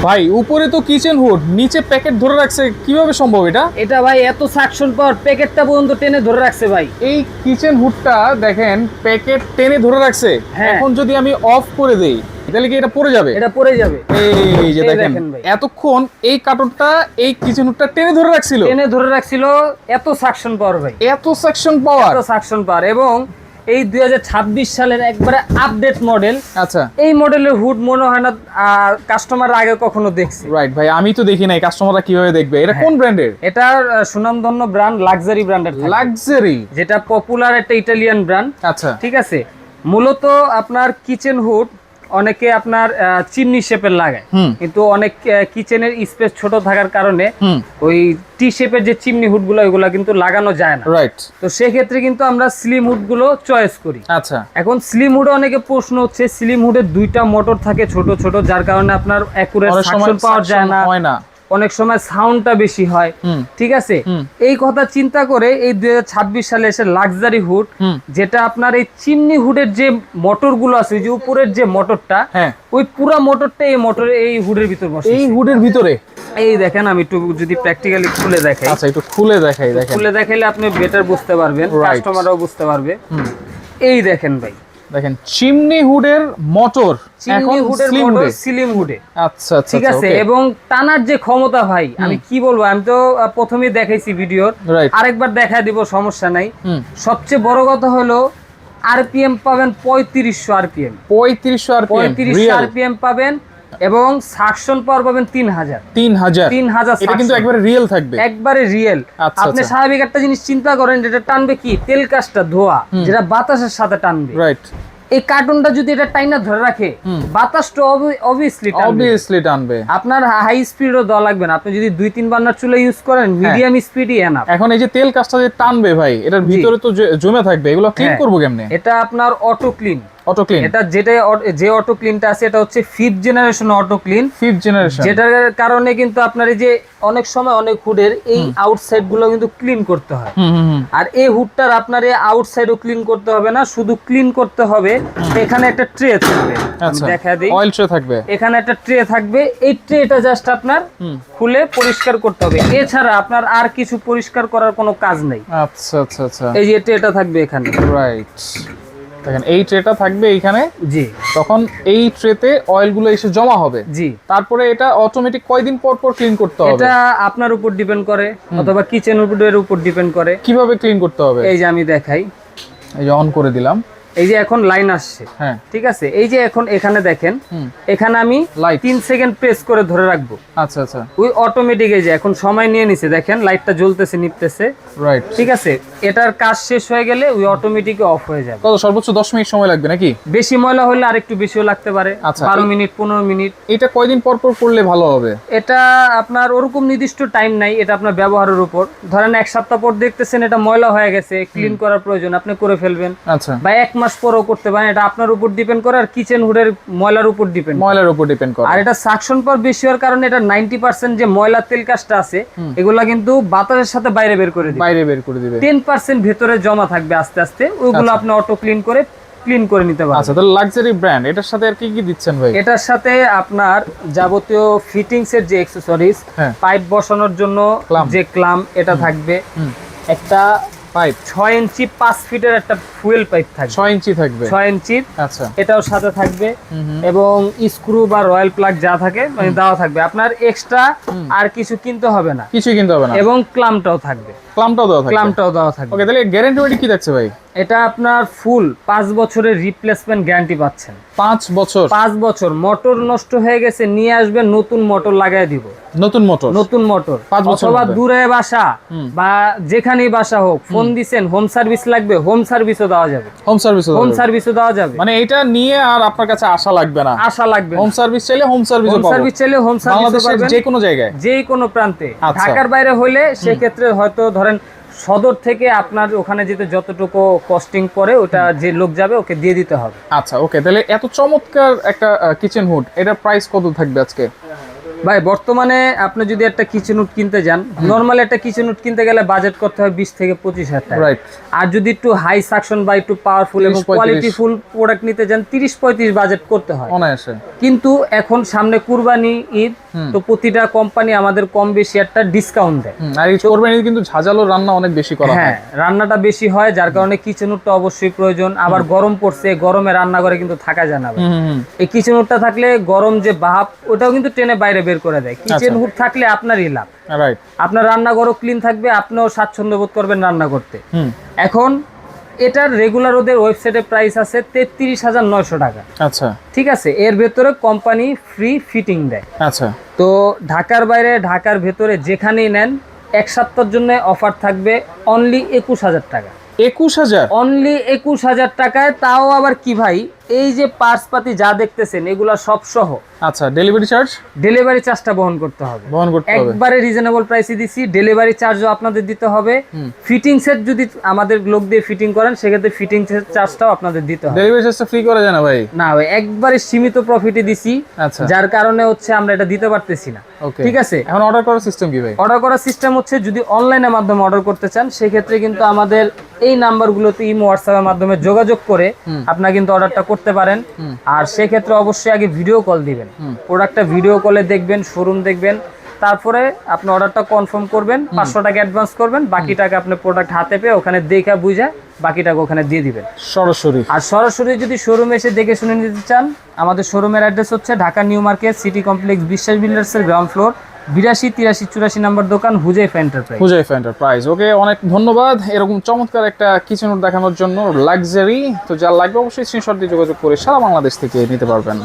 ভাই উপরে তো কিচেন হুড, নিচে প্যাকেট ধরে রাখছে, কিভাবে সম্ভব এটা? এটা ভাই এত সাকশন পাওয়ার, প্যাকেটটা পর্যন্ত টেনে ধরে রাখছে ভাই। এই কিচেন হুডটা দেখেন প্যাকেট টেনে ধরে রাখছে। হ্যাঁ। এখন যদি আমি অফ করে দেই তাহলে কি এটা পড়ে যাবে? এটা পড়ে যাবে। এই যে এই দেখেন দেখেন ভাই। এতক্ষণ এই কার্টনটা এই কিচেন হুডটা টেনে ধরে রাখছিল। টেনে ধরে রাখছিল, এত সাকশন পাওয়ার ভাই, এত সেকশন পাওয়ার, এত সাকশন পাওয়ার। এবং এই 2026 সালের একবারে আপডেট মডেল। আচ্ছা এই মডেলের হুড মনে হয় না কাস্টমার আগে কখনো দেখছে। রাইট ভাই, আমি তো দেখি নাই, কাস্টমাররা কিভাবে দেখবে? এটা কোন ব্র্যান্ডের? এটা সুনামধন্য ব্র্যান্ড, লাক্সারি ব্র্যান্ডের, লাক্সারি, যেটা পপুলার একটা ইটালিয়ান ব্র্যান্ড। আচ্ছা ঠিক আছে, মূলত আপনার কিচেন হুড অনেকে আপনার চিমনি শেপের লাগায়, কিন্তু অনেক কিচেনের স্পেস ছোট থাকার কারণে ওই টি শেপের যে চিমনি হুড গুলো ওইগুলো কিন্তু লাগানো যায় না। রাইট, তো সেক্ষেত্রে কিন্তু আমরা স্লিম হুড গুলো চয়েস করি। আচ্ছা এখন স্লিম হুডে অনেকে প্রশ্ন হচ্ছে, স্লিম হুডের দুইটা মোটর থাকে ছোট ছোট, যার কারণে আপনার অ্যাকুরেট সাকশন পাওয়া যায় না, হয় না, অনেক সময় সাউন্ডটা বেশি হয়। ঠিক আছে, এই কথা চিন্তা করে এই 2026 সালে এসে লাক্সারি হুড, যেটা আপনার এই চিমনি হুডের যে মোটর গুলো আছে, যে উপরের যে মোটরটা, হ্যাঁ ওই পুরো মোটরটা এই মোটরে এই হুডের ভিতর বসে। এই হুডের ভিতরে এই দেখেন, আমি একটু যদি প্র্যাকটিক্যালি খুলে দেখাই। আচ্ছা একটু খুলে দেখাই, দেখেন খুলে দেখাইলে আপনি বেটার বুঝতে পারবেন, কাস্টমাররাও বুঝতে পারবে। এই দেখেন ভাই, দেখেন চিমনি হুডের মোটর, চিমনি হুডের মোটর স্লিম হুডে। আচ্ছা আচ্ছা ঠিক আছে, এবং টানার যে ক্ষমতা ভাই, আমি কি বলবো, আমি তো প্রথমেই দেখাইছি ভিডিওর, আরেকবার দেখা দিব, সমস্যা নাই। সবচেয়ে বড় কথা হলো আরপিএম পাবেন 3500 আরপিএম, 3500 আরপিএম পাবেন, এবং সাকশন পাওয়ার পাবেন 3000। এটা কিন্তু একবারে রিয়েল থাকবে, একবারে রিয়েল। আচ্ছা, আপনি আচ্ছা। স্বাভাবিক একটা জিনিস চিন্তা করেন, যেটা টানবে কি তেল কাজটা ধোয়া, যেটা বাতাসের সাথে টানবে। রাইট, এই কার্টুনটা যদি এটা টাইনা ধরে রাখে, বাতাসটা অবভিয়াসলি টানবে। আপনার হাই স্পিডও দেওয়া লাগবে না, আপনি যদি 2-3 বার্নার চুলা ইউজ করেন, মিডিয়াম স্পিডই এনাফ। এখন এই যে তেল কাজটা যে টানবে ভাই, এটার ভিতরে তো জমে থাকবে, এগুলো ক্লিন করব কেমনে? এটা আপনার অটো ক্লিন। অটো ক্লিন, এটা যে অটো ক্লিনটা আছে, এটা হচ্ছে 5th generation auto clean, 5th generation, যেটার কারণে কিন্তু আপনার এই যে অনেক সময় অনেক হুডের এই আউটসাইড গুলো কিন্তু ক্লিন করতে হয়, আর এই হুডটার আপনার এই আউটসাইডও ক্লিন করতে হবে না, শুধু ক্লিন করতে হবে এখানে একটা ট্রে থাকবে। আমি দেখা দিই, অয়েল ট্রে থাকবে, এখানে একটা ট্রে থাকবে, এই ট্রেটা জাস্ট আপনার খুলে পরিষ্কার করতে হবে, এছাড়া আপনার আর কিছু পরিষ্কার করার কোনো কাজ নেই। আচ্ছা আচ্ছা আচ্ছা, এই যে ট্রেটা থাকবে এখানে, রাইট, দেখেন এই ট্রেটা থাকবে এইখানে, জি, তখন এই ট্রেতে অয়েল গুলো এসে জমা হবে, জি। তারপরে এটা অটোমেটিক কয়দিন পর পর ক্লিন করতে হবে? এটা আপনার উপর ডিপেন্ড করে, অথবা কিচেন হুডের উপর ডিপেন্ড করে কিভাবে ক্লিন করতে হবে। এই যে আমি দেখাই, এই যে অন করে দিলাম, এই যে এখন লাইন আসছে, হ্যাঁ ঠিক আছে, এই যে এখন এখানে দেখেন, এখানে আমি 3 সেকেন্ড প্রেস করে ধরে রাখবো, আচ্ছা আচ্ছা, ওই অটোমেটিক এই যে এখন সময় নিয়ে নিছে, দেখেন লাইটটা জ্বলতেছে নিপতেছে, রাইট, ঠিক আছে। এটার কাজ শেষ হয়ে গেলে ওই অটোমেটিক অফ হয়ে যাবে। কত সর্বোচ্চ 10 মিনিট সময় লাগবে নাকি? বেশি ময়লা হলে আরেকটু বেশিও লাগতে পারে, আচ্ছা, 12 মিনিট 15 মিনিট। এটা কয়দিন পর পর করলে ভালো হবে? এটা আপনার ওরকম নির্দিষ্ট টাইম নাই, এটা আপনার ব্যবহারের উপর। ধরেন 1 সপ্তাহ পর দেখতেছেন এটা ময়লা হয়ে গেছে, ক্লিন করার প্রয়োজন, আপনি করে ফেলবেন। আচ্ছা, বা 1 মাস পরও করতে পারেন, এটা আপনার উপর ডিপেন্ড করে, আর কিচেন হুডের ময়লার উপর ডিপেন্ড করে। আর এটা সাকশন পাওয়ার বেশি হওয়ার কারণে এটা 90% যে ময়লা তেল কাজটা আছে, এগুলা কিন্তু বাতাসের সাথে বাইরে বের করে দিবে, 10% ভেতরে জমা থাকবে আস্তে আস্তে, ওইগুলো আপনি অটো ক্লিন করে নিতে পারেন। আচ্ছা, তাহলে লাক্সারি ব্র্যান্ড, এটার সাথে আর কি কি দিচ্ছেন ভাই? এটার সাথে আপনার যাবতীয় ফিটিংস এর যে অ্যাকসেসরিজ, পাইপ বসানোর জন্য যে ক্লাম, এটা থাকবে, একটা পাইপ 6 ইঞ্চি 5 ফিটের একটা ফুয়েল পাইপ থাকবে, 6 ইঞ্চি থাকবে, 6 ইঞ্চির, আচ্ছা, এটাও সাথে থাকবে, এবং স্ক্রু বা রয়্যাল প্লাগ যা থাকে মানে দেওয়া থাকবে, আপনার এক্সট্রা আর কিছু কিনতে হবে না, কিছুই কিনতে হবে না, এবং ক্লামটাও থাকবে, ক্লামটাও দেওয়া থাকবে। ওকে, তাহলে গ্যারান্টি ওয়ারেন্টি কি থাকছে ভাই? এটা আপনার ফুল 5 বছরের রিপ্লেসমেন্ট গ্যারান্টি পাচ্ছেন। 5 বছর? 5 বছর। মোটর নষ্ট হয়ে গেছে, নিয়ে আসবেন, নতুন মোটর লাগাই দিব, নতুন মোটর 5 বছর। অথবা দূরে বাসা বা যেখানেই বাসা হোক, ফোন দিবেন, হোম সার্ভিস লাগবে, হোম সার্ভিসও দেওয়া যাবে, হোম সার্ভিসও দেওয়া যাবে। মানে এটা নিয়ে আর আপনার কাছে আসা লাগবে না, হোম সার্ভিস চাইলে হোম সার্ভিস বাংলাদেশের যে কোনো জায়গায়, যে কোনো প্রান্তে। ঢাকার বাইরে হলে সেক্ষেত্রে হয়তো ধরেন সদর থেকে আপনার ওখানে যেতে যতটুকু কস্টিং পড়ে, ওটা যে লোক যাবে ওকে দিয়ে দিতে হবে। আচ্ছা, ওকে, তাহলে এত চমৎকার একটা কিচেন হুড, এটার প্রাইস কত থাকবে আজকে? ভাই বর্তমানে আপনি যদি একটা কিচেন উড কিনতে যান, নরমাল একটা কিচেন উড কিনতে গেলে বাজেট করতে হয় 20 থেকে 25,000 টাকা। রাইট। আর যদি একটু হাই সাকশন বা একটু পাওয়ারফুল এবং কোয়ালিটিফুল প্রোডাক্ট নিতে যান 30-35 বাজেট করতে হয় অনায়াসে। কিন্তু এখন সামনে কুরবানি ঈদ, তো প্রতিটা কোম্পানি আমাদের কম বেশি একটা ডিসকাউন্ট দেয়। আর এই কোরবানি কিন্তু ঝাঁঝালো রান্না অনেক বেশি করা হয়। হ্যাঁ, রান্নাটা বেশি হয়, যার কারণে কিচেন উডটা অবশ্যই প্রয়োজন। আবার গরম পড়ছে, গরমে রান্না করে কিন্তু থাকা যায় না ভাই। এই কিচেন উডটা থাকলে গরম যে ভাপ ওটাও কিন্তু টেনে বাইরে বের করে দেয়। কিচেন উড থাকলে আপনারই লাভ। রাইট। আপনার রান্নাঘরও ক্লিন থাকবে, আপনিও স্বাচ্ছন্দ্য বোধ করবেন রান্না করতে। এখন এটার রেগুলার ওদের ওয়েবসাইটে প্রাইস আছে 33,900 টাকা। আচ্ছা, ঠিক আছে, এর ভেতরে কোম্পানি ফ্রি ফিটিং দেয়। আচ্ছা। তো ঢাকার বাইরে ঢাকার ভেতরে যেখানেই নেন 1 সপ্তাহের জন্য অফার থাকবে অনলি 21,000 টাকা। 21,000? অনলি 21,000 টাকায়, তাও আবার কি ভাই, এই যে পার্সপাতি যা দেখতেছেন এগুলা সব সহ। আচ্ছা, ডেলিভারি চার্জ? ডেলিভারি চার্জটা বহন করতে হবে। একবারে রিজনেবল প্রাইসে দিছি। ডেলিভারি চার্জও আপনাদের দিতে হবে। ফিটিং সেট যদি আমাদের লোক দিয়ে ফিটিং করেন সেক্ষেত্রে ফিটিং চার্জটাও আপনাদের দিতে হবে। ডেলিভারি চার্জটা ফ্রি করা যায় না ভাই? না ভাই, একবারে সীমিত প্রফিটে দিছি। আচ্ছা। যার কারণে হচ্ছে আমরা এটা দিতে পারতেছি না। ঠিক আছে, এখন অর্ডার করার সিস্টেম কি ভাই? অর্ডার করার সিস্টেম হচ্ছে, যদি অনলাইনের মাধ্যমে অর্ডার করতে চান সেক্ষেত্রে কিন্তু আমাদের এই নাম্বারগুলোতে ইমো হোয়াটসঅ্যাপের মাধ্যমে যোগাযোগ করে আপনারা কিন্তু অর্ডারটা করতে পারেন। আর সেক্ষেত্রে অবশ্যই আগে ভিডিও কল দিবেন, প্রোডাক্টটা ভিডিও কলে দেখবেন, শোরুম দেখবেন, তারপরে আপনি অর্ডারটা কনফার্ম করবেন, 500 টাকা অ্যাডভান্স করবেন, বাকি টাকা আপনি প্রোডাক্ট হাতে পেয়ে ওখানে দেখা বুঝা বাকি টাকা ওখানে দিয়ে দিবেন সরাসরি। আর সরাসরি যদি শোরুমে এসে দেখে শুনে নিতে চান, আমাদের শোরুমের অ্যাড্রেস হচ্ছে Dhaka new market city complex বিশ্বাস বিল্ডার্সের গ্রাউন্ড ফ্লোর 82, 83, 84 নম্বর দোকান, হুজাইফা এন্টারপ্রাইজ। হুজাইফা এন্টারপ্রাইজ। ওকে, অনেক ধন্যবাদ এরকম চমৎকার একটা কিচেন উড দেখানোর জন্য, লাক্সারি। তো যা লাগবে অবশ্যই স্ক্রিনশট দিয়ে যোগাযোগ করে সারা বাংলাদেশ থেকে নিতে পারবেন।